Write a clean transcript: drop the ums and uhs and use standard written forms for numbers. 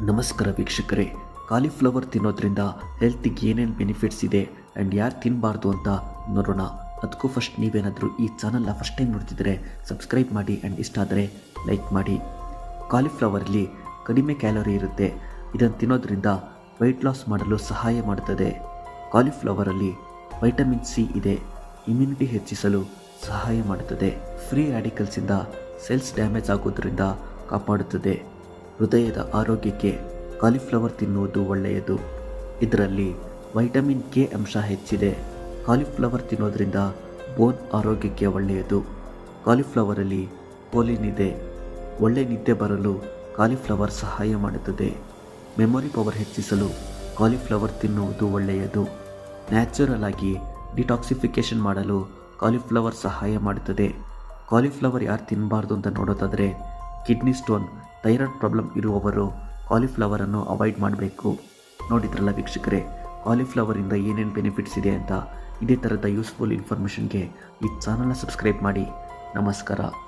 ನಮಸ್ಕಾರ ವೀಕ್ಷಕರೇ, ಕಾಲಿಫ್ಲವರ್ ತಿನ್ನೋದ್ರಿಂದ ಹೆಲ್ತಿಗೆ ಏನೇನು ಬೆನಿಫಿಟ್ಸ್ ಇದೆ ಆ್ಯಂಡ್ ಯಾರು ತಿನ್ನಬಾರ್ದು ಅಂತ ನೋಡೋಣ. ಅದಕ್ಕೂ ಫಸ್ಟ್ ನೀವೇನಾದರೂ ಈ ಚಾನಲ್ನ ಫಸ್ಟ್ ಟೈಮ್ ನೋಡ್ತಿದ್ರೆ ಸಬ್ಸ್ಕ್ರೈಬ್ ಮಾಡಿ ಆ್ಯಂಡ್ ಇಷ್ಟ ಆದರೆ ಲೈಕ್ ಮಾಡಿ. ಕಾಲಿಫ್ಲವರಲ್ಲಿ ಕಡಿಮೆ ಕ್ಯಾಲೋರಿ ಇರುತ್ತೆ. ಇದನ್ನು ತಿನ್ನೋದ್ರಿಂದ ವೆಯ್ಟ್ ಲಾಸ್ ಮಾಡಲು ಸಹಾಯ ಮಾಡುತ್ತದೆ. ಕಾಲಿಫ್ಲವರಲ್ಲಿ ವೈಟಮಿನ್ ಸಿ ಇದೆ, ಇಮ್ಯುನಿಟಿ ಹೆಚ್ಚಿಸಲು ಸಹಾಯ ಮಾಡುತ್ತದೆ. ಫ್ರೀ ರ್ಯಾಡಿಕಲ್ಸಿಂದ ಸೆಲ್ಸ್ ಡ್ಯಾಮೇಜ್ ಆಗೋದ್ರಿಂದ ಕಾಪಾಡುತ್ತದೆ. ಹೃದಯದ ಆರೋಗ್ಯಕ್ಕೆ ಕಾಲಿಫ್ಲವರ್ ತಿನ್ನುವುದು ಒಳ್ಳೆಯದು. ಇದರಲ್ಲಿ ವೈಟಮಿನ್ ಕೆ ಅಂಶ ಹೆಚ್ಚಿದೆ. ಕಾಲಿಫ್ಲವರ್ ತಿನ್ನೋದ್ರಿಂದ ಬೋನ್ ಆರೋಗ್ಯಕ್ಕೆ ಒಳ್ಳೆಯದು. ಕಾಲಿಫ್ಲವರಲ್ಲಿ ಕೋಲಿನ್ ಇದೆ. ಒಳ್ಳೆ ನಿದ್ದೆ ಬರಲು ಕಾಲಿಫ್ಲವರ್ ಸಹಾಯ ಮಾಡುತ್ತದೆ. ಮೆಮೊರಿ ಪವರ್ ಹೆಚ್ಚಿಸಲು ಕಾಲಿಫ್ಲವರ್ ತಿನ್ನುವುದು ಒಳ್ಳೆಯದು. ನ್ಯಾಚುರಲ್ ಆಗಿ ಡಿಟಾಕ್ಸಿಫಿಕೇಷನ್ ಮಾಡಲು ಕಾಲಿಫ್ಲವರ್ ಸಹಾಯ ಮಾಡುತ್ತದೆ. ಕಾಲಿಫ್ಲವರ್ ಯಾರು ತಿನ್ನಬಾರ್ದು ಅಂತ ನೋಡೋದಾದರೆ ಕಿಡ್ನಿ ಸ್ಟೋನ್, ಥೈರಾಯ್ಡ್ ಪ್ರಾಬ್ಲಮ್ ಇರುವವರು ಕಾಲಿಫ್ಲವರನ್ನು ಅವಾಯ್ಡ್ ಮಾಡಬೇಕು. ನೋಡಿದ್ರಲ್ಲ ವೀಕ್ಷಕರೇ, ಕಾಲಿಫ್ಲವರಿಂದ ಏನೇನು ಬೆನಿಫಿಟ್ಸ್ ಇದೆ ಅಂತ. ಇದೇ ಥರದ ಯೂಸ್ಫುಲ್ ಇನ್ಫಾರ್ಮೇಷನ್ಗೆ ಈ ಚಾನಲ್ನ ಸಬ್ಸ್ಕ್ರೈಬ್ ಮಾಡಿ. ನಮಸ್ಕಾರ.